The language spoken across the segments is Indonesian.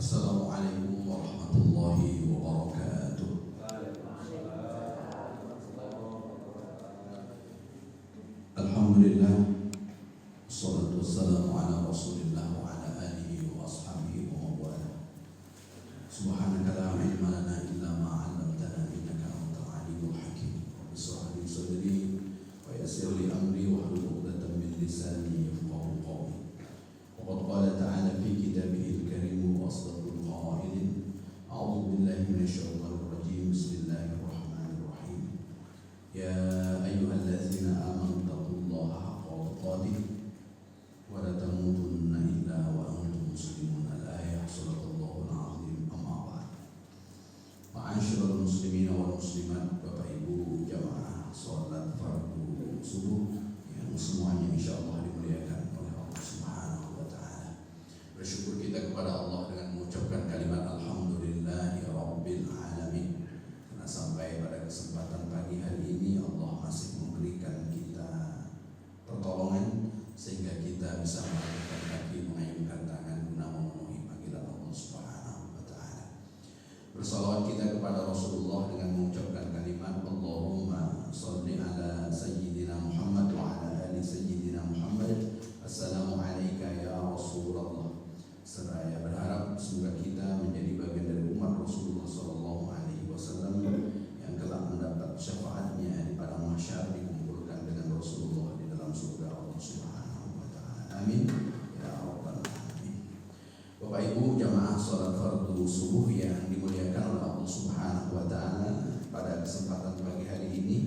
Assalamualaikum warahmatullahi wabarakatuh. Alhamdulillah, wassalatu wassalamu ala rasulillah wa ala alihi wa ashabihi wa mawala. Subhanaka la ilma lana illa ma 'allamtana innaka antal alimul hakim. Rabbi shrah li sadri wa yassir li amri wahlul 'uqdatam min lisani yafqahu qawli. Waqad qala ta'ala fi kitabihil karim wa asdaqul qailin a'udzu billahi minasy syaithanir rajim. Bismillahirrahmanirrahim. Ya ayyuhalladzina amanu taqullaha haqqa tuqatih wa la tamutunna illa wa antum muslimun. Al-ayah sadaqallahul azim. Amma ba'd. Ma'asyiral muslimin wal muslimat, Bapak Ibu jamaah salat fardu subuh yang semuanya insyaallah dimuliakan oleh Allah Subhanahu wa taala. Bersyukur kita kepada Allah dengan mengucapkan kalimat alhamdulillahi rabbil alamin. Karena sampai pada kesempatan pagi hari ini Allah masih memberikan kita pertolongan sehingga kita bisa mengangkat kaki, mengayunkan tangan guna memenuhi panggilan Allah Subhanahu wa taala. Bersalawat kita kepada Rasulullah dengan mengucapkan kalimat Allahumma shalli ala sayyidina Muhammad wa ala ali sayyidina Muhammad. Assalamu alayka ya Rasulullah. Seraya berharap semoga kita menjadi bagian dari umat Rasulullah sallallahu alaihi wasallam yang kelak mendapat syafaatnya di padang mahsyar, dikumpulkan dengan Rasulullah di dalam surga Allah Subhanahu wa taala. Amin ya rabbal alamin. Bapak Ibu jamaah salat fardu subuh yang dimuliakan oleh Allah Subhanahu wa taala, pada kesempatan pagi hari ini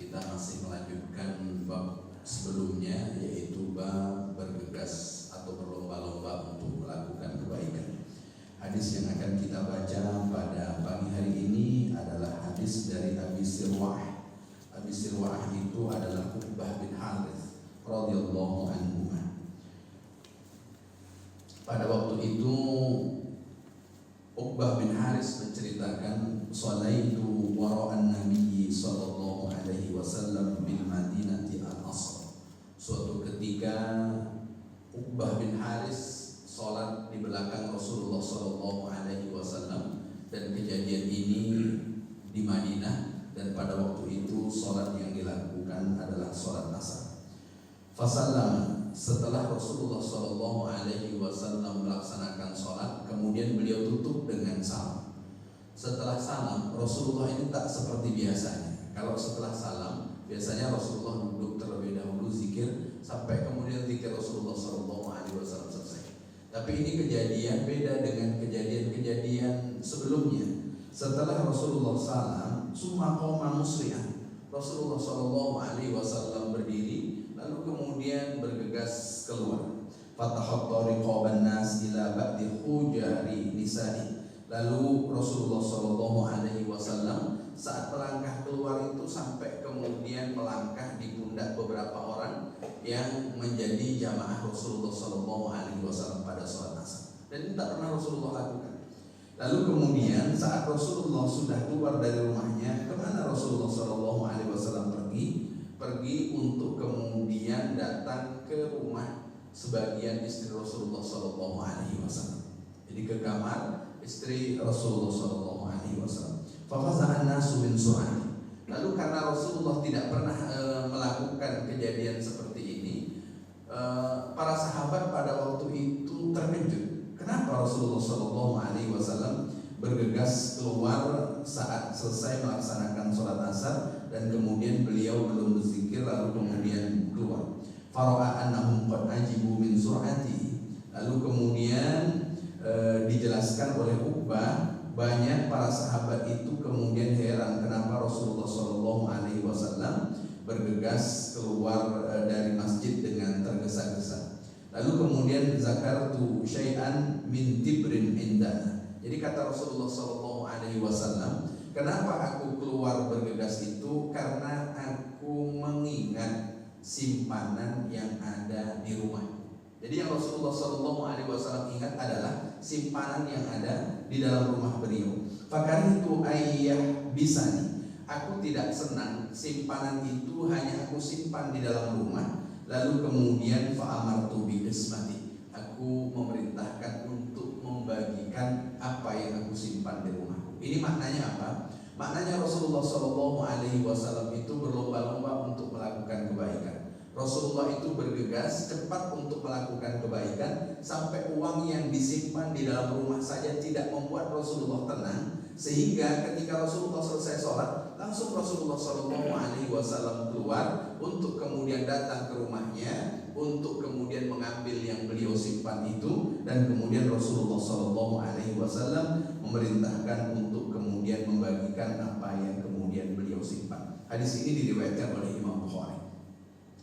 kita masih melanjutkan bab sebelumnya, yaitu bab bergegas atau berlomba-lomba untuk melakukan kebaikan. Hadis yang akan kita baca pada pagi hari ini adalah hadis dari Abi Sirwah. Abi Sirwah itu adalah Uqbah bin Harith radhiyallahu anhu. Pada waktu itu Uqbah bin Harith menceritakan, "Shalaitu wara'an Nabi sallallahu alaihi wasallam bil Madinati al-Asr." Suatu ketika Uqbah bin Harith sholat di belakang Rasulullah sallallahu alaihi wasallam, dan kejadian ini di Madinah, dan pada waktu itu sholat yang dilakukan adalah sholat asar. Fasallam, setelah Rasulullah sallallahu alaihi wasallam melaksanakan sholat, kemudian beliau tutup dengan salam. Setelah salam, Rasulullah ini tak seperti biasanya. Kalau setelah salam, biasanya Rasulullah duduk terlebih dahulu zikir sampai kemudian zikir Rasulullah sallallahu alaihi wasallam selesai. Tapi ini kejadian beda dengan kejadian-kejadian sebelumnya. Setelah Rasulullah salam, summa qoma musri'an, Rasulullah sallallahu alaihi wasallam berdiri lalu kemudian bergegas keluar. Fatahatta riqaban nas ila ba'di hujari nisa'i. Lalu Rasulullah sallallahu alaihi wasallam saat melangkah keluar itu sampai kemudian melangkah di pundak beberapa orang yang menjadi jamaah Rasulullah sallallahu alaihi wasallam pada sholat asar. Dan ini tak pernah Rasulullah lakukan. Lalu kemudian saat Rasulullah sudah keluar dari rumahnya, kemana Rasulullah sallallahu alaihi wasallam pergi? Pergi untuk kemudian datang ke rumah sebagian istri Rasulullah sallallahu alaihi wasallam. Jadi ke kamar istri Rasulullah sallallahu alaihi wasallam. Fafaza'an nasu min sur'ani. Lalu karena Rasulullah tidak pernah melakukan kejadian seperti ini, para sahabat pada waktu itu terkejut. Kenapa Rasulullah sallallahu alaihi wasallam bergegas keluar saat selesai melaksanakan sholat asar dan kemudian beliau belum berzikir lalu kemudian keluar. Fara'a annahum qad ajibu min sur'ati. Lalu kemudian dijelaskan oleh Uqbah, banyak para sahabat itu kemudian heran kenapa Rasulullah sallallahu alaihi wasallam bergegas keluar dari masjid dengan tergesa-gesa. Lalu kemudian zakartu syai'an min tibrin indana. Jadi kata Rasulullah sallallahu alaihi wasallam, kenapa aku keluar bergegas itu? Karena aku mengingat simpanan yang ada di rumah. Jadi yang Rasulullah sallallahu alaihi wasallam ingat adalah simpanan yang ada di dalam rumah beliau. Fakaritu ayyah bisani. Aku tidak senang simpanan itu hanya aku simpan di dalam rumah. Lalu kemudian fa'amartu bi qismati. Aku memerintahkan untuk membagikan Ini maknanya apa? Maknanya Rasulullah SAW itu berlomba-lomba untuk melakukan kebaikan. Rasulullah itu bergegas cepat untuk melakukan kebaikan, sampai uang yang disimpan di dalam rumah saja tidak membuat Rasulullah tenang, sehingga ketika Rasulullah selesai sholat, langsung Rasulullah SAW keluar untuk kemudian datang ke rumahnya, untuk kemudian mengambil yang beliau simpan itu, dan kemudian Rasulullah SAW memerintahkan untuk kemudian membagikan apa yang kemudian beliau simpan. Hadis ini diriwayatkan oleh Imam Bukhari.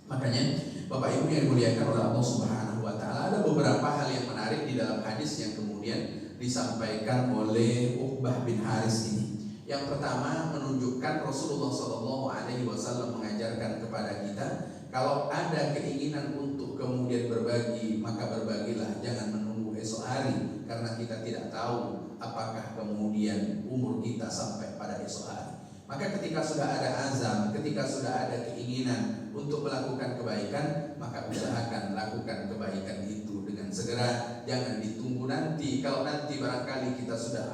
Makanya Bapak Ibu yang dimuliakan oleh Allah Subhanahu wa taala, ada beberapa hal yang menarik di dalam hadis yang kemudian disampaikan oleh Uqbah bin Haris ini. Yang pertama, menunjukkan Rasulullah SAW mengajarkan kepada kita, kalau ada keinginan untuk kemudian berbagi, maka berbagilah, jangan menunggu esok hari, karena kita tidak tahu apakah kemudian umur kita sampai pada esok hari. Maka ketika sudah ada azam, ketika sudah ada keinginan untuk melakukan kebaikan, maka usahakan lakukan kebaikan itu dengan segera. Jangan ditunggu nanti. Kalau nanti barangkali kita sudah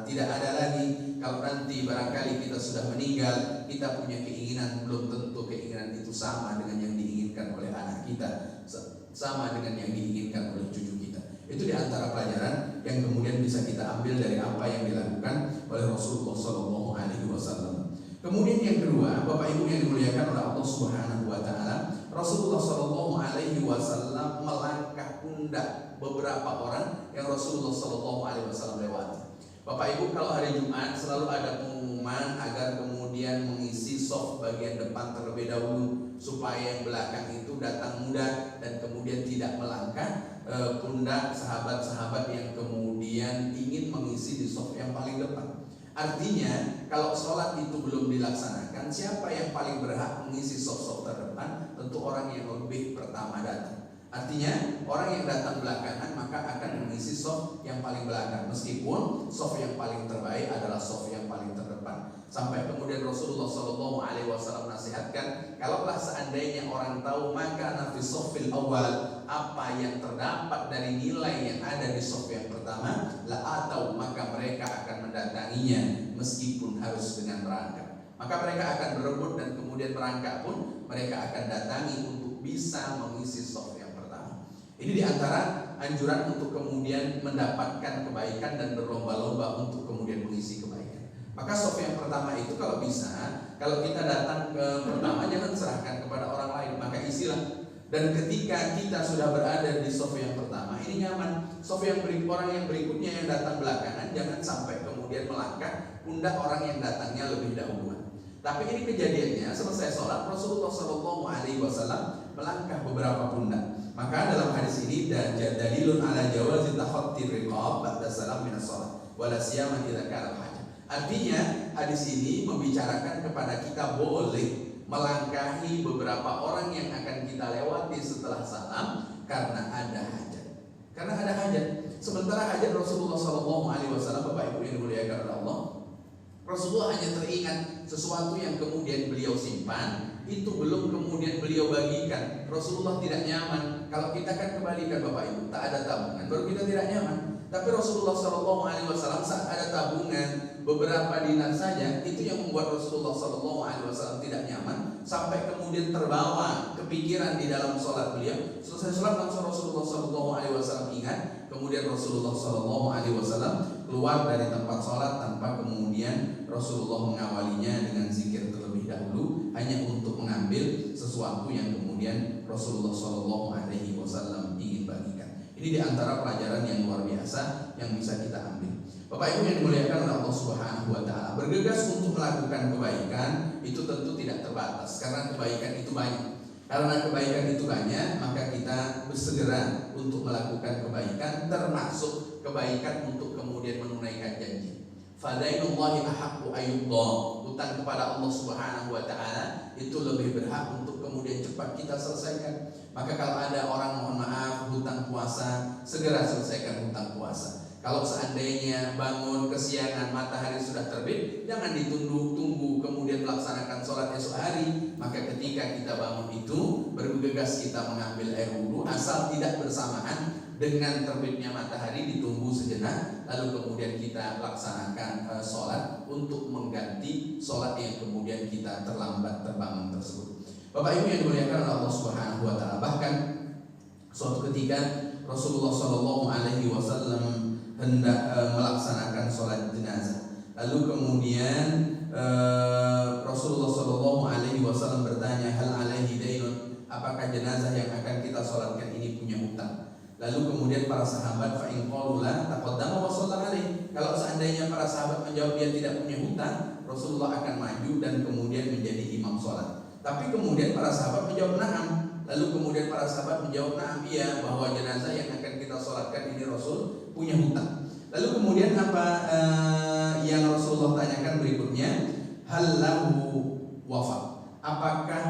tidak ada lagi, kalau nanti barangkali kita sudah meninggal, kita punya keinginan, belum tentu keinginan itu sama dengan yang diinginkan oleh anak kita, sama dengan yang diinginkan oleh cucu kita. Itu diantara pelajaran yang kemudian bisa kita ambil dari apa yang dilakukan oleh Rasulullah SAW. Kemudian yang kedua, Bapak Ibu yang dimuliakan oleh Allah Subhanahu wa taala, Rasulullah SAW melangkah pundak beberapa orang yang Rasulullah SAW lewati. Bapak Ibu, kalau hari Jumat selalu ada pengumuman agar kemudian mengisi soft bagian depan terlebih dahulu, supaya yang belakang itu datang mudah dan kemudian tidak melangkah pundak sahabat-sahabat yang kemudian ingin mengisi di soft yang paling depan. Artinya, kalau sholat itu belum dilaksanakan, siapa yang paling berhak mengisi soft terdepan? Tentu orang yang lebih pertama datang. Artinya, orang yang datang belakangan maka akan mengisi soft yang paling belakang, meskipun soft yang paling terbaik adalah soft yang paling terdepan. Sampai kemudian Rasulullah SAW nasihatkan, kalaulah seandainya orang tahu maka nafi soffil awal, apa yang terdapat dari nilai yang ada di soft yang pertama, la atau maka mereka akan mendatanginya meskipun harus dengan merangkak. Maka mereka akan berebut dan kemudian merangkak pun mereka akan datangi untuk bisa mengisi soft yang pertama. Ini diantara anjuran untuk kemudian mendapatkan kebaikan dan berlomba-lomba untuk kemudian mengisi kebaikan. Maka soft yang pertama itu kalau bisa, kalau kita datang ke pertama jangan serahkan kepada orang lain, maka isilah. Dan ketika kita sudah berada di soft yang pertama, ini nyaman. Soft yang orang yang berikutnya yang datang belakangan jangan sampai kemudian melangkah pundak orang yang datangnya lebih dahuluan. Tapi ini kejadiannya selesai sholat, Rasulullah SAW melangkah beberapa pundak. Maka dalam hadis ini dalilun ala jawazi takhattir riqab ba'da salam minas shalah wala siyama idza kana hajah. Artinya hadis ini membicarakan kepada kita boleh melangkahi beberapa orang yang akan kita lewati setelah salam karena ada hajat. Karena ada hajat. Sementara hajat Rasulullah SAW, Bapak Ibu yang dimuliakan oleh Allah, Rasulullah hanya teringat sesuatu yang kemudian beliau simpan, itu belum kemudian beliau bagikan. Rasulullah tidak nyaman. Kalau kita kan kembalikan Bapak Ibu, tak ada tabungan, baru kita tidak nyaman. Tapi Rasulullah SAW saat ada tabungan beberapa dinar saja, itu yang membuat Rasulullah SAW tidak nyaman, sampai kemudian terbawa kepikiran di dalam sholat beliau. Selesai sholat langsung Rasulullah SAW ingat, kemudian Rasulullah SAW keluar dari tempat sholat tanpa kemudian Rasulullah mengawalinya dengan zikir terlebih dahulu, hanya untuk mengambil sesuatu yang kemudian Rasulullah SAW ingin bagikan. Ini diantara pelajaran yang luar biasa yang bisa kita ambil. Bapak Ibu yang dimuliakan oleh Allah Subhanahu wa taala, bergegas untuk melakukan kebaikan itu tentu tidak terbatas, karena kebaikan itu banyak. Karena kebaikan itu banyak, maka kita bersegera untuk melakukan kebaikan, termasuk kebaikan untuk kemudian menunaikan janji. Fadainullahi ahaqqu ayyudha, hutang kepada Allah Subhanahu wa taala itu lebih berhak untuk kemudian cepat kita selesaikan. Maka kalau ada orang mohon maaf hutang puasa, segera selesaikan hutang puasa. Kalau seandainya bangun kesiangan, matahari sudah terbit, jangan ditunggu kemudian melaksanakan sholat esok hari. Maka ketika kita bangun itu, bergegas kita mengambil air wudhu, asal tidak bersamaan dengan terbitnya matahari ditunggu sejenak, lalu kemudian kita laksanakan sholat untuk mengganti sholat yang kemudian kita terlambat terbangun tersebut. Bapak Ibu yang dimuliakan oleh Allah Subhanahu wa taala, bahkan suatu ketika Rasulullah Shallallahu alaihi wasallam hendak melaksanakan sholat jenazah. Lalu kemudian Rasulullah Shallallahu alaihi wasallam bertanya, hal alaihi dainun, apakah jenazah yang akan kita sholatkan ini punya hutang? Lalu kemudian para sahabat fa in qalu la taqaddama wa shalla alaihi. Kalau seandainya para sahabat menjawab dia tidak punya hutang, Rasulullah akan maju dan kemudian menjadi imam sholat. Tapi kemudian para sahabat menjawab na'am. Lalu kemudian para sahabat menjawab na'am, iya, bahwa jenazah yang akan kita sholatkan ini Rasul punya hutang. Lalu kemudian apa yang Rasulullah tanyakan berikutnya, hal lahu wafa, apakah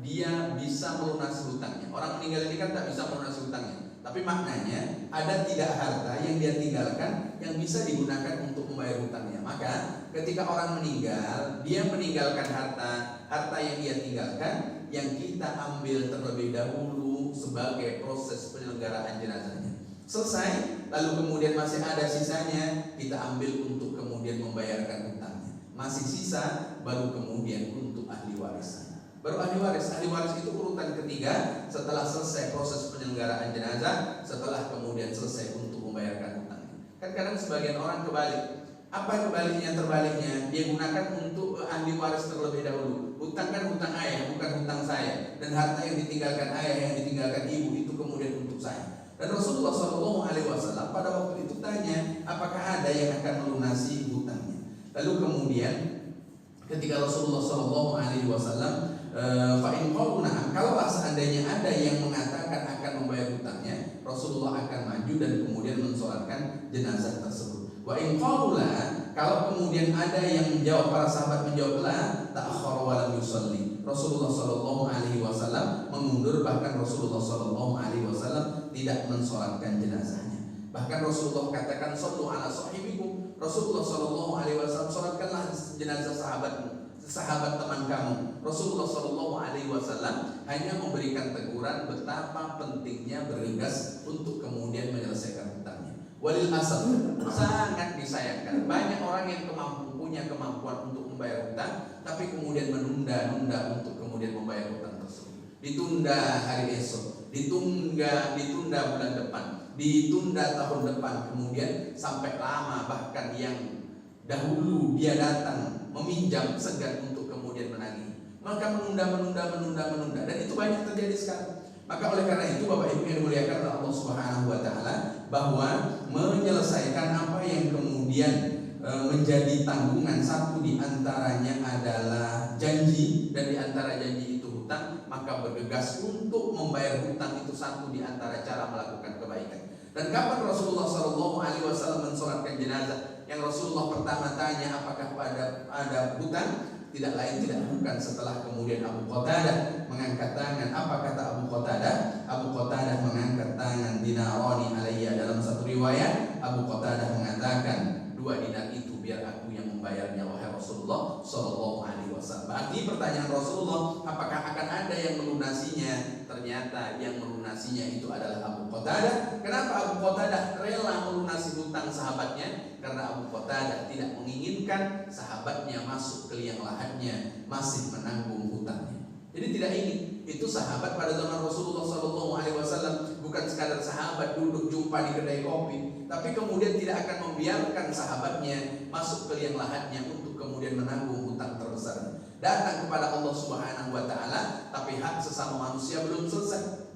dia bisa melunasi hutangnya? Orang meninggal ini kan tak bisa melunasi hutangnya, tapi maknanya ada tidak harta yang dia tinggalkan yang bisa digunakan untuk membayar hutangnya. Maka ketika orang meninggal, dia meninggalkan harta yang dia tinggalkan, yang kita ambil terlebih dahulu sebagai proses penyelenggaraan jenazahnya. Selesai, lalu kemudian masih ada sisanya, kita ambil untuk kemudian membayarkan hutangnya. Masih sisa, baru kemudian untuk ahli warisnya. Baru ahli waris itu urutan ketiga setelah selesai proses penyelenggaraan jenazah, setelah kemudian selesai untuk membayarkan hutangnya. Kan kadang sebagian orang kebalik. Apa terbaliknya? Dia gunakan untuk ahli waris terlebih dahulu. Hutang kan hutang ayah, bukan hutang saya. Dan harta yang ditinggalkan ayah, yang ditinggalkan ibu itu kemudian untuk saya. Dan Rasulullah SAW pada waktu itu tanya, apakah ada yang akan melunasi hutangnya? Lalu kemudian ketika Rasulullah SAW fa in qalu na'am, kalau seandainya ada yang mengatakan akan membayar hutangnya, Rasulullah akan maju dan kemudian mensolatkan jenazah tersebut. Wa in qalu la, kalau kemudian ada yang menjawab, para sahabat menjawab la, ta'akhkhara wa lam yusalli, Rasulullah SAW mengundur, bahkan Rasulullah SAW tidak mensolatkan jenazahnya. Bahkan Rasulullah katakan, sallu ala sahibikum, Rasulullah SAW solatkanlah jenazah sahabat teman kamu. Rasulullah SAW hanya memberikan teguran betapa pentingnya bergegas untuk kemudian menyelesaikan hutangnya. Walil asal, sangat disayangkan banyak orang yang punya kemampuan untuk membayar hutang, tapi kemudian menunda untuk kemudian membayar hutang tersebut. Ditunda hari esok, ditunda bulan depan, ditunda tahun depan, kemudian sampai lama, bahkan yang dahulu dia datang meminjam segan untuk kemudian menagih, maka menunda, dan itu banyak terjadi sekarang. Maka oleh karena itu Bapak Ibu yang dimuliakan oleh Allah Subhanahu wa taala, bahwa menyelesaikan apa yang kemudian menjadi tanggungan, satu di antaranya adalah janji, dan di antara janji itu hutang, maka bergegas untuk membayar hutang itu satu di antara cara melakukan kebaikan. Dan kapan Rasulullah SAW mensolatkan jenazah, yang Rasulullah pertama tanya apakah ada hutang, tidak lain tidak bukan setelah kemudian Abu Qatadah mengangkat tangan. Apa kata Abu Qatadah? Abu Qatadah mengangkat tangan, dinaroni alayya. Dalam satu riwayat Abu Qatadah mengatakan, 2 dinar itu biar aku yang membayarnya wahai Rasulullah Sallallahu Alaihi Wasallam. Berarti pertanyaan Rasulullah, apakah akan ada yang melunasinya? Ternyata yang melunasinya itu adalah Abu Qatadah. Kenapa Abu Qatadah rela melunasi hutang sahabatnya? Karena Abu Qatadah tidak menginginkan sahabatnya masuk ke liang lahatnya masih menanggung hutangnya. Jadi tidak ingin. Itu sahabat pada zaman Rasulullah SAW bukan sekadar sahabat duduk jumpa di kedai kopi, tapi kemudian tidak akan membiarkan sahabatnya masuk ke liang lahatnya untuk kemudian menanggung hutang terbesar. Datang kepada Allah Subhanahu wa taala, tapi hak sesama manusia belum selesai.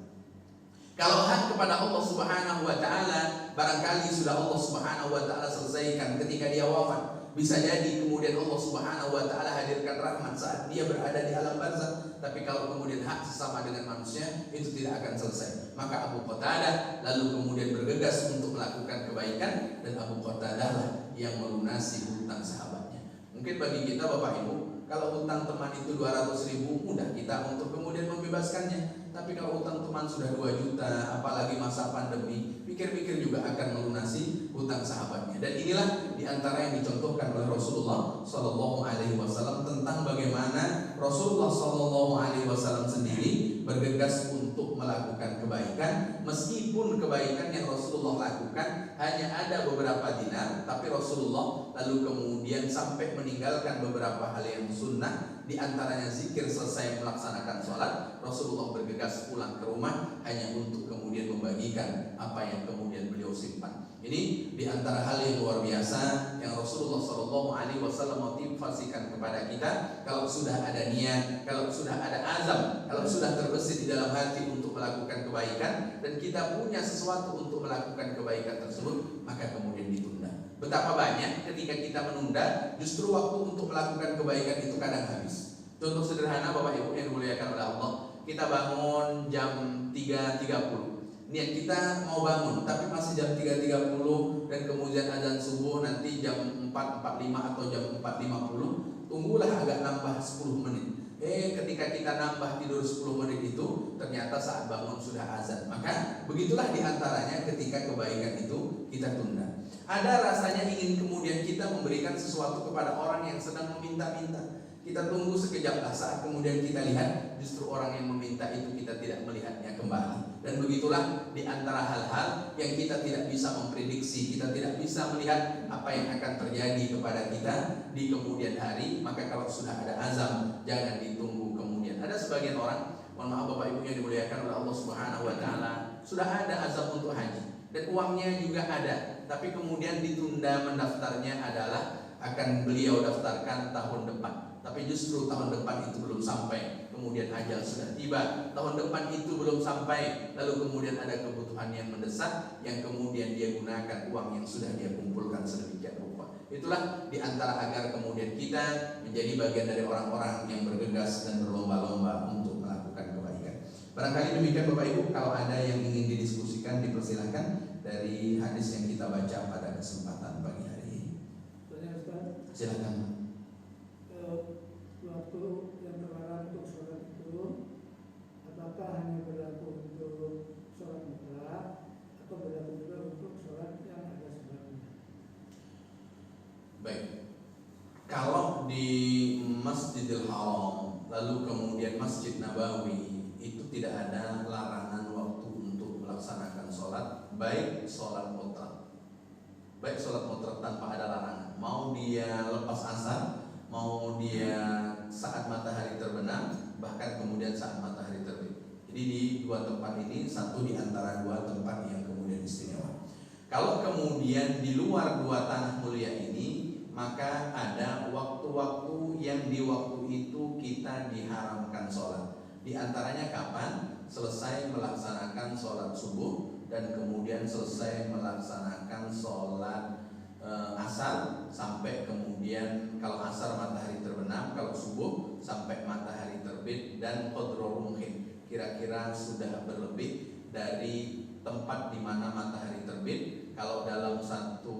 Kalau hak kepada Allah Subhanahu wa taala barangkali sudah Allah Subhanahu wa taala selesaikan ketika dia wafat. Bisa jadi kemudian Allah Subhanahu wa taala hadirkan rahmat saat dia berada di alam barzakh. Tapi kalau kemudian hak sesama dengan manusia itu tidak akan selesai. Maka Abu Qatadah lalu kemudian bergegas untuk melakukan kebaikan, dan Abu Qatadah lah yang melunasi hutang sahabatnya. Mungkin bagi kita Bapak Ibu, kalau hutang teman itu 200.000 mudah kita untuk kemudian membebaskannya. Tapi kalau hutang teman sudah 2 juta, apalagi masa pandemi, pikir-pikir juga akan melunasi hutang sahabatnya. Dan inilah diantara yang dicontohkan oleh Rasulullah Sallallahu Alaihi Wasallam tentang bagaimana Rasulullah Sallallahu Alaihi Wasallam sendiri bergegas untuk melakukan kebaikan, meskipun kebaikan yang Rasulullah lakukan hanya ada beberapa dinar, tapi Rasulullah lalu kemudian sampai meninggalkan beberapa hal yang sunnah, di antaranya zikir selesai melaksanakan sholat. Rasulullah bergegas pulang ke rumah hanya untuk kemudian membagikan apa yang kemudian beliau simpan. Ini di antara hal yang luar biasa yang Rasulullah SAW motivasikan kepada kita. Kalau sudah ada niat, kalau sudah ada azam, kalau sudah terbesit di dalam hati untuk melakukan kebaikan, dan kita punya sesuatu untuk melakukan kebaikan tersebut, maka kemudian ditunda. Betapa banyak ketika kita menunda, justru waktu untuk melakukan kebaikan itu kadang habis. Contoh sederhana Bapak Ibu yang dimuliakan oleh Allah, kita bangun jam 3.30. Niat kita mau bangun, tapi masih jam 3.30 dan kemudian azan subuh nanti jam 4.45 atau jam 4.50. Tunggulah agak nambah 10 menit. Ketika kita nambah tidur 10 menit itu, ternyata saat bangun sudah azan. Maka begitulah diantaranya ketika kebaikan itu kita tunda. Ada rasanya ingin kemudian kita memberikan sesuatu kepada orang yang sedang meminta-minta. Kita tunggu sekejap lah, saat kemudian kita lihat justru orang yang meminta itu kita tidak melihatnya kembali. Dan begitulah di antara hal-hal yang kita tidak bisa memprediksi, kita tidak bisa melihat apa yang akan terjadi kepada kita di kemudian hari. Maka kalau sudah ada azam, jangan ditunggu kemudian. Ada sebagian orang, mohon maaf Bapak Ibu yang dimuliakan oleh Allah Subhanahu wa taala, sudah ada azam untuk haji dan uangnya juga ada, tapi kemudian ditunda mendaftarnya adalah akan beliau daftarkan tahun depan. Tapi justru tahun depan itu belum sampai, kemudian ajal sudah tiba. Tahun depan itu belum sampai, lalu kemudian ada kebutuhan yang mendesak, yang kemudian dia gunakan uang yang sudah dia kumpulkan sedemikian rupa. Itulah diantara agar kemudian kita menjadi bagian dari orang-orang yang bergegas dan berlomba-lomba untuk melakukan kebaikan. Barangkali demikian Bapak Ibu, kalau ada yang ingin didiskusikan dipersilakan dari hadis yang kita baca pada kesempatan pagi hari ini. Silakan. Waktu yang terlarang untuk sholat itu apakah hanya berlaku untuk sholat mutlak atau berlaku juga untuk sholat yang ada sebabnya? Baik, kalau di Masjidil Haram lalu kemudian Masjid Nabawi itu tidak ada larangan waktu untuk melaksanakan sholat, baik sholat mutlak tanpa ada larangan, mau dia lepas asar, mau dia saat matahari terbenam, bahkan kemudian saat matahari terbit. Jadi di dua tempat ini, satu di antara dua tempat yang kemudian istimewa. Kalau kemudian di luar dua tanah mulia ini, maka ada waktu-waktu yang di waktu itu kita diharamkan sholat. Di antaranya kapan? Selesai melaksanakan sholat subuh dan kemudian selesai melaksanakan sholat asar sampai kemudian kalau asar matahari terbenam, kalau subuh sampai matahari terbit, dan qadru rumhin, kira-kira sudah berlebih dari tempat di mana matahari terbit. Kalau dalam satu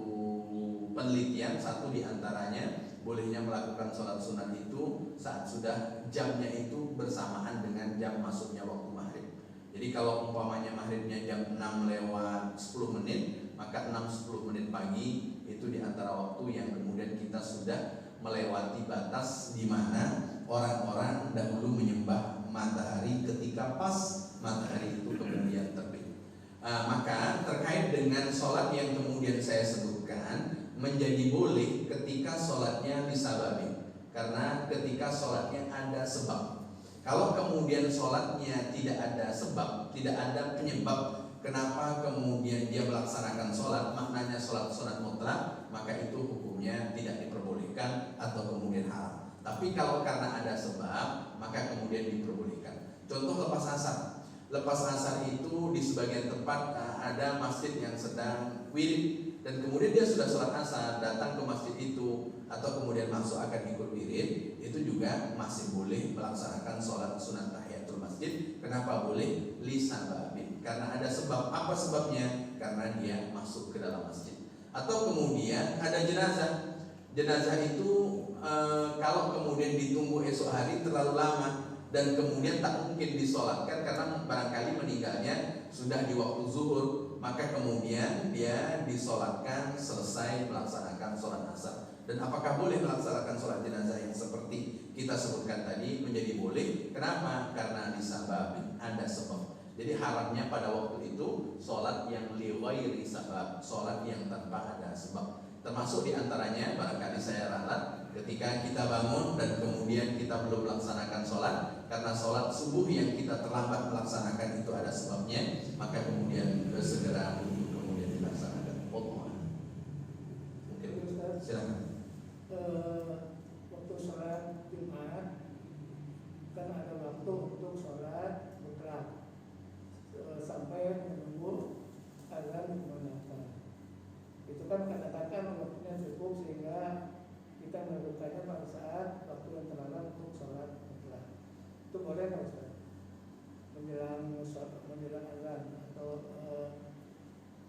penelitian, satu di antaranya bolehnya melakukan sholat sunat itu saat sudah jamnya itu bersamaan dengan jam masuknya waktu maghrib. Jadi kalau umpamanya maghribnya jam 6 lewat 10 menit, maka 6-10 menit pagi itu di antara waktu yang kemudian kita sudah melewati batas di mana orang-orang dahulu menyembah matahari ketika pas matahari itu kemudian terbit. Maka terkait dengan sholat yang kemudian saya sebutkan, menjadi boleh ketika sholatnya disababin, karena ketika sholatnya ada sebab. Kalau kemudian sholatnya tidak ada sebab, tidak ada penyebab kenapa kemudian dia melaksanakan sholat, maknanya sholat sunat mutlak, maka itu hukumnya tidak diperbolehkan atau kemudian haram. Tapi kalau karena ada sebab, maka kemudian diperbolehkan. Contoh lepas asar. Lepas asar itu di sebagian tempat ada masjid yang sedang wirid, dan kemudian dia sudah sholat asar, datang ke masjid itu atau kemudian masuk akan ikut wirid, itu juga masih boleh melaksanakan sholat sunat tahiyatul masjid. Kenapa boleh? Lisababin, karena ada sebab. Apa sebabnya? Karena dia masuk ke dalam masjid. Atau kemudian ada jenazah. Jenazah itu kalau kemudian ditunggu esok hari terlalu lama dan kemudian tak mungkin disolatkan karena barangkali meninggalnya sudah di waktu zuhur, maka kemudian dia disolatkan selesai melaksanakan sholat asar. Dan apakah boleh melaksanakan sholat jenazah yang seperti kita sebutkan tadi? Menjadi boleh. Kenapa? Karena disababin, ada sebab. Jadi haramnya pada waktu itu sholat yang li ghairi sabab, sholat yang tanpa ada sebab. Termasuk diantaranya barangkali saya ralat ketika kita bangun dan kemudian kita belum melaksanakan sholat karena sholat subuh yang kita terlambat melaksanakan itu ada sebabnya, maka kemudian segera untuk kemudian dilaksanakan. Mungkin silakan. Waktu sholat Jumat kan ada waktu untuk sholat mutlak sampai menunggu azan dikumandangkan. Itu kan katakan waktunya cukup sehingga kita melakukannya pada saat waktu yang terlambat untuk sholat mutlak. Itu boleh nggak Ustaz? Menjelang azan atau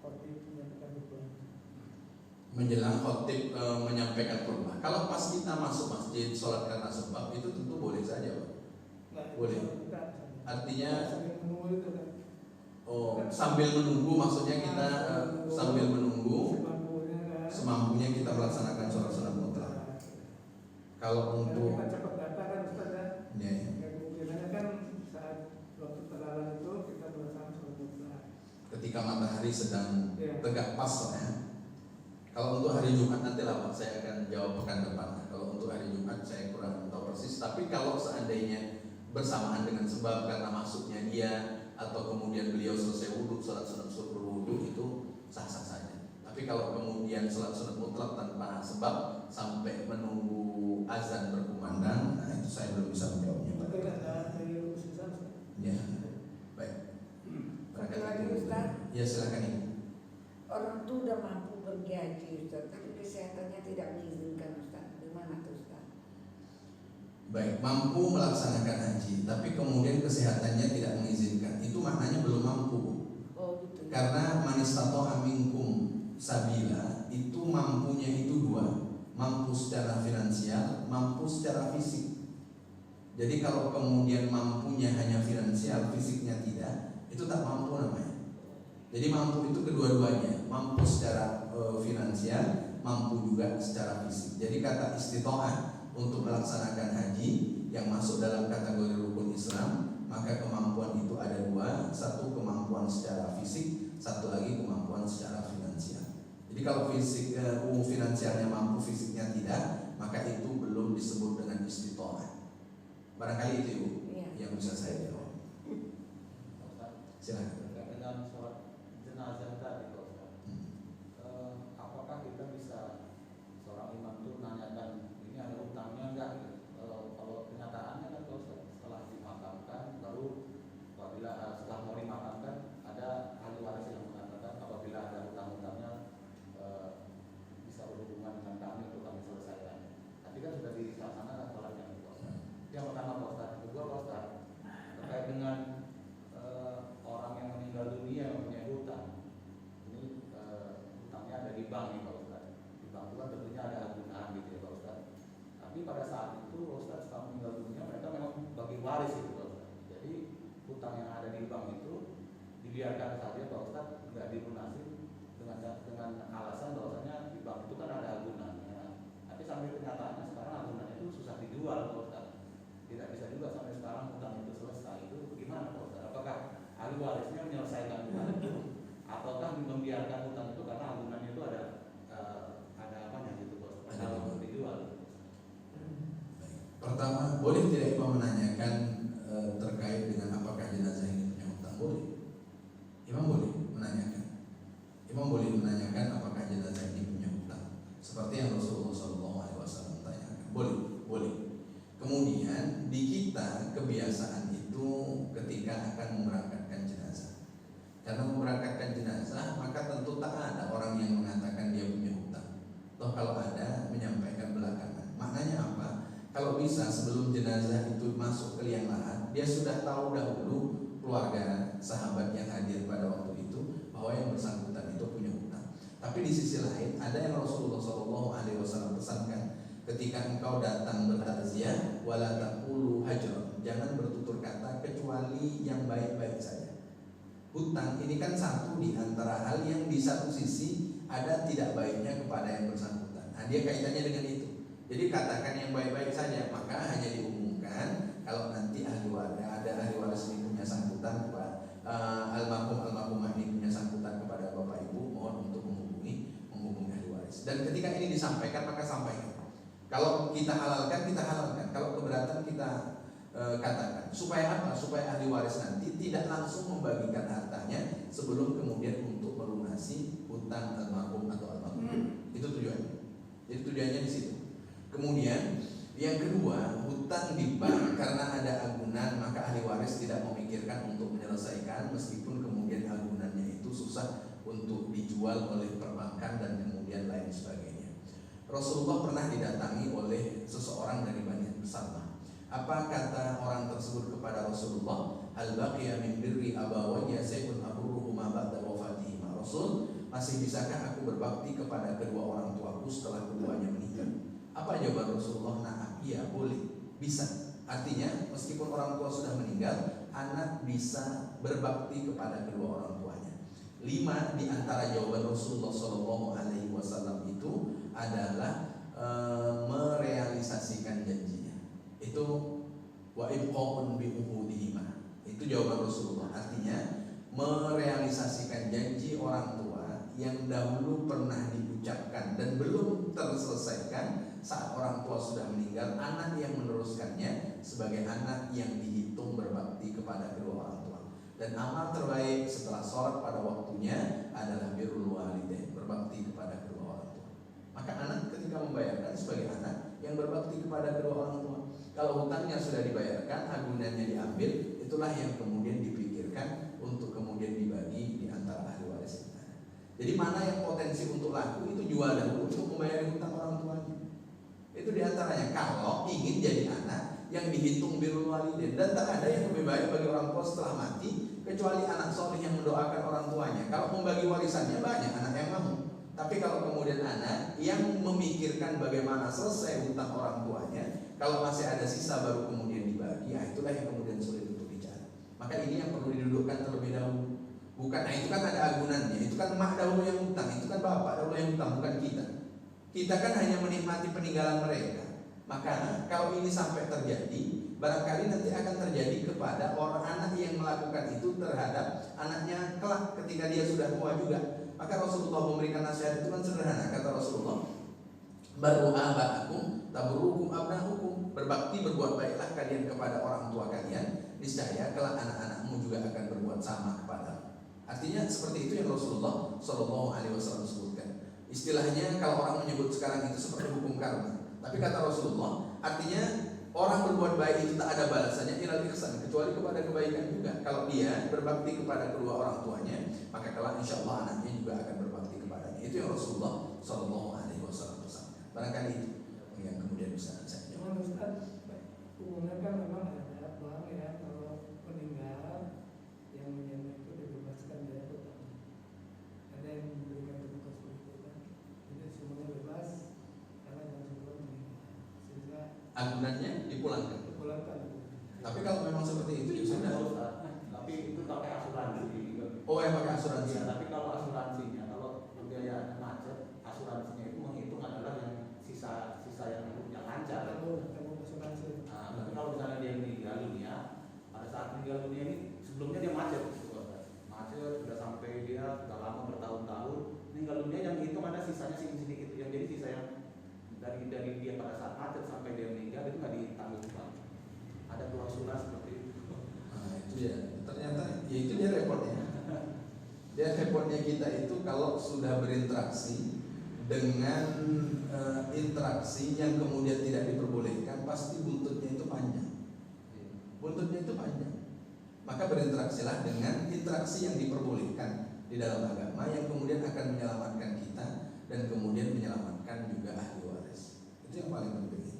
khotib menyampaikan khutbah. Menjelang khotib menyampaikan khutbah. Kalau pas kita masuk masjid sholat karena sebab itu tentu boleh saja, Pak. Boleh. Artinya sambil menunggu maksudnya kita sambil menunggu semampunya kita melaksanakan sholat sunat mutlak. Kalau untuk cepat data kan Ustaz ya. Ya. Kemungkinannya kan saat waktu terlarang itu kita melaksanakan sholat mutlak. Ketika matahari sedang Ya. tegak pas ya. Kalau untuk hari Jumat nanti lah Pak, saya akan jawab pekan depan. Kalau untuk hari Jumat saya kurang tahu persis. Tapi kalau seandainya bersamaan dengan sebab karena masuknya dia atau kemudian beliau selesai wudhu, sholat sunat berwudhu itu sah-sah saja. Tapi kalau kemudian sholat sunat mutlak tanpa sebab sampai menunggu azan berkumandang, nah itu saya belum bisa menjawabnya. Mungkin ada dari khususan. Ya, baik. Satu lagi Ustaz. Ya silakan Ibu. Orang tuh udah mampu pergi haji Ustaz, tapi kesehatannya tidak mengizinkan Ustaz. Gimana tuh Ustaz? Baik, mampu melaksanakan haji, tapi kemudian kesehatannya tidak mengizinkan. Itu maknanya belum mampu. Oh gitu. Karena man istata'a minkum sabila itu mampunya itu dua, mampu secara finansial, mampu secara fisik. Jadi kalau kemudian mampunya hanya finansial, fisiknya tidak, itu tak mampu namanya. Jadi mampu itu kedua-duanya, mampu secara finansial, mampu juga secara fisik. Jadi kata istita'ah untuk melaksanakan haji yang masuk dalam kategori rukun Islam, maka kemampuan itu ada dua, satu kemampuan secara fisik, satu lagi kemampuan secara finansial. Jadi kalau fisik finansialnya mampu, fisiknya tidak, maka itu belum disebut dengan istita'ah. Barangkali itu Ibu yang bisa saya jawab. Silakan. Dengan sholat jenazah tadi Pak Ustaz, apakah kita bisa seorang imam itu menanyakan ini ada utangnya enggak? Kalau kenyataannya kan Pak Ustaz, setelah dimakamkan baru apabila setelah mau dimakamkan ada ahli waris yang mengatakan apabila ada utang-utangnya bisa berhubungan dengan kami untuk kami selesaikan. Tapi kan sudah dilaksanakan sholatnya Pak Ustaz. Yang pertama Pak Ustaz, kedua Pak Ustaz, terkait dengan orang yang meninggal dunia yang punya hutang. Ini hutangnya ada di bank nih Pak Ustaz. Di bank itu kan tentunya ada agunan gitu ya Pak Ustaz. Tapi pada saat itu Pak Ustaz setelah meninggal dunia mereka memang bagi waris itu Pak Ustaz. Jadi hutang yang ada di bank itu dibiarkan saja Pak Ustaz, nggak dilunasi dengan alasan bahwasanya di bank itu kan ada agunannya. Tapi sampai kenyataannya sekarang agunannya itu susah dijual Pak Ustaz. Tidak bisa juga sampai sekarang hutang itu selesai. Itu gimana Pak Ustaz? Apakah ahli warisnya menyelesaikan hutang itu, ataukah membiarkan hutang itu karena agunannya itu ada apanya gitu Pak Ustaz? Kalau dijual. Pertama, boleh tidak Imam menanyakan terkait dengan apakah jenazah ini punya hutang? Boleh. Imam boleh menanyakan. Imam boleh menanyakan apakah jenazah ini punya hutang. Seperti yang Rasulullah SAW tanyakan. Boleh. Kemudian di kita kebiasaan itu ketika akan memberangkatkan jenazah. Karena memberangkatkan jenazah maka tentu tak ada orang yang mengatakan dia punya hutang. Toh kalau ada menyampaikan belakangan. Maknanya apa? Kalau bisa sebelum jenazah itu masuk ke liang lahat, dia sudah tahu dahulu keluarga sahabat yang hadir pada waktu itu bahwa yang bersangkutan itu punya hutang. Tapi di sisi lain ada yang Rasulullah SAW pesankan, ketika engkau datang bertakziah, wala taqulu hajran, jangan bertutur kata kecuali yang baik-baik saja. Hutang ini kan satu di antara hal yang di satu sisi ada tidak baiknya kepada yang bersangkutan. Nah, dia kaitannya dengan itu. Jadi katakan yang baik-baik saja, maka hanya diumumkan kalau nanti ada ahli waris ini punya sangkutan almarhumah ini punya sangkutan kepada bapak ibu, mohon untuk menghubungi ahli waris. Dan ketika ini disampaikan maka sampaikan. Kalau kita halalkan, kalau keberatan kita katakan. Supaya apa? Supaya ahli waris nanti tidak langsung membagikan hartanya sebelum kemudian untuk melunasi hutang almarhum atau almarhum. Itu tujuannya. Jadi tujuannya di situ. Kemudian yang kedua, hutang di bank karena ada agunan maka ahli waris tidak memikirkan untuk menyelesaikan meskipun kemudian agunannya itu susah untuk dijual oleh perbankan dan kemudian lain sebagainya. Rasulullah pernah didatangi oleh seseorang dari Bani Salmah. Apa kata orang tersebut kepada Rasulullah? Hal baqiya min birri abawayya sayun aburruhuma ba'da wafatihima. Rasul, masih bisakah aku berbakti kepada kedua orang tuaku setelah keduanya meninggal? Apa jawaban Rasulullah? Nah, iya, boleh, bisa. Artinya meskipun orang tua sudah meninggal, anak bisa berbakti kepada kedua orang tuanya. 5 di antara jawaban Rasulullah SAW itu adalah merealisasikan janjinya. Itu wa ibqa'un bi uhudihima. Itu jawaban Rasulullah. Artinya merealisasikan janji orang tua yang dahulu pernah diucapkan dan belum terselesaikan saat orang tua sudah meninggal, anak yang meneruskannya sebagai anak yang dihitung berbakti kepada kedua orang tua. Dan amal terbaik setelah sholat pada waktunya adalah birrul walidain, berbakti kepada kedua orang tua. Maka anak ketika membayarkan sebagai anak yang berbakti kepada kedua orang tua. Kalau hutangnya sudah dibayarkan, agunannya diambil, itulah yang kemudian dipikirkan untuk kemudian dibagi di antara ahli waris kita. Jadi mana yang potensi untuk laku itu jual dahulu untuk membayar hutang orang tuanya. Itu diantaranya kalau ingin jadi anak yang dihitung birrul walidain. Dan tak ada yang lebih baik bagi orang tua setelah mati kecuali anak soleh yang mendoakan orang tuanya. Kalau membagi warisannya banyak anak yang mau. Tapi kalau kemudian anak yang memikirkan bagaimana selesai hutang orang tuanya, kalau masih ada sisa baru kemudian dibagi, ya itulah yang kemudian sulit untuk bicara. Maka ini yang perlu didudukkan terlebih dahulu. Bukan, nah itu kan ada agunannya, itu kan emak dahulu yang hutang, itu kan bapak dahulu yang hutang, bukan kita. Kita kan hanya menikmati peninggalan mereka. Maka kalau ini sampai terjadi, barangkali nanti akan terjadi kepada orang anak yang melakukan itu terhadap anaknya kelak ketika dia sudah tua juga. Maka Rasulullah memberikan nasihat itu kan sederhana. Kata Rasulullah, baru aba'akum taburukum abna'ukum. Berbakti, berbuat baiklah kalian kepada orang tua kalian, niscaya kelak anak-anakmu juga akan berbuat sama kepada. Artinya seperti itu yang Rasulullah SAW sebutkan. Istilahnya kalau orang menyebut sekarang itu seperti hukum karma. Tapi kata Rasulullah, artinya orang berbuat baik itu tak ada balasannya ilal ihsan, kecuali kepada kebaikan juga. Kalau dia berbakti kepada kedua orang tuanya, maka kelak insya Allah anaknya juga akan berbakti kepadanya. Itu yang Rasulullah SAW pesan. Barangkali itu yang kemudian bisa saya jawab. Ustaz, umumnya kan memang ada bank ya kalau meninggal yang menyewa itu dibebaskan dari hutang. Ada yang memberikan tugas seperti itu kan. Jadi semuanya bebas karena yang sebelum meninggal. Sehingga Agunannya dipulangkan. Tapi kalau memang seperti itu ya sudah. Tapi itu pakai asuransi. Oh, yang pakai asuransi. Ya, tapi kalau asuransinya, kalau pembiayaan macet, asuransinya itu menghitung adalah yang sisa yang lancar. asuransi. Nah, tapi kalau misalnya dia meninggal dunia, pada saat meninggal dunia ini sebelumnya dia macet, sudah sampai dia sudah lama bertahun-tahun meninggal dunia, yang hitung ada sisanya sedikit, yang jadi sisa yang dari dia pada saat macet sampai dia meninggal itu nggak ditanggung bank. Ada klausul seperti itu. Nah, itu ya. Ternyata ya itu dia repotnya. Dia repotnya kita itu kalau sudah berinteraksi dengan interaksi yang kemudian tidak diperbolehkan, pasti buntutnya itu panjang. Buntutnya itu panjang. Maka berinteraksilah dengan interaksi yang diperbolehkan di dalam agama yang kemudian akan menyelamatkan kita dan kemudian menyelamatkan juga ahli waris. Itu yang paling penting itu.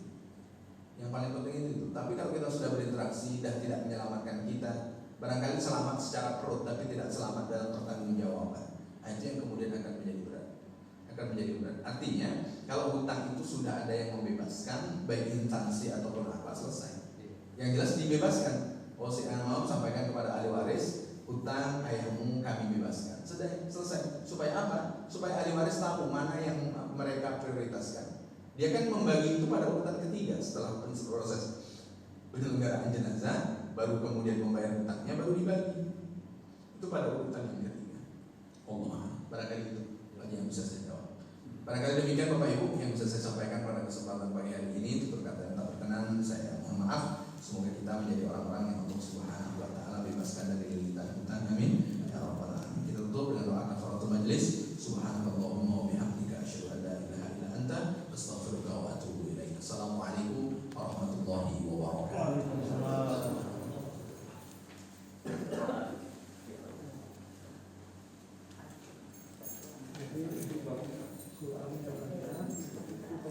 Yang paling penting itu. Tapi kalau kita sudah berinteraksi dan tidak menyelamatkan kita, barangkali selamat secara perut tapi tidak selamat dalam pertanggungjawaban. Itu yang kemudian akan menjadi berat. Artinya kalau hutang itu sudah ada yang membebaskan, baik instansi ataupun apa, selesai. Yang jelas dibebaskan. Oh, si mau sampaikan kepada ahli waris, hutang ayahmu kami bebaskan. Sudah selesai. Supaya apa? Supaya ahli waris tahu mana yang mereka prioritaskan. Dia kan membagi itu pada urutan ketiga setelah proses penyelenggaraan jenazah, baru kemudian membayar hutangnya, baru dibagi. Itu pada urutan yang ketiga. Allah, barangkali itu lagi yang bisa saya jawab. Barangkali demikian Bapak Ibu yang bisa saya sampaikan pada kesempatan pagi hari ini. Tutur kata yang tak berkenan saya mohon maaf. Semoga kita menjadi orang-orang yang Allah Subhanahu wa taala bebaskan dari lilitan hutang. Amin. Ya rabbal alamin. Kita tutup dengan doa kafaratul majelis. Subhanallah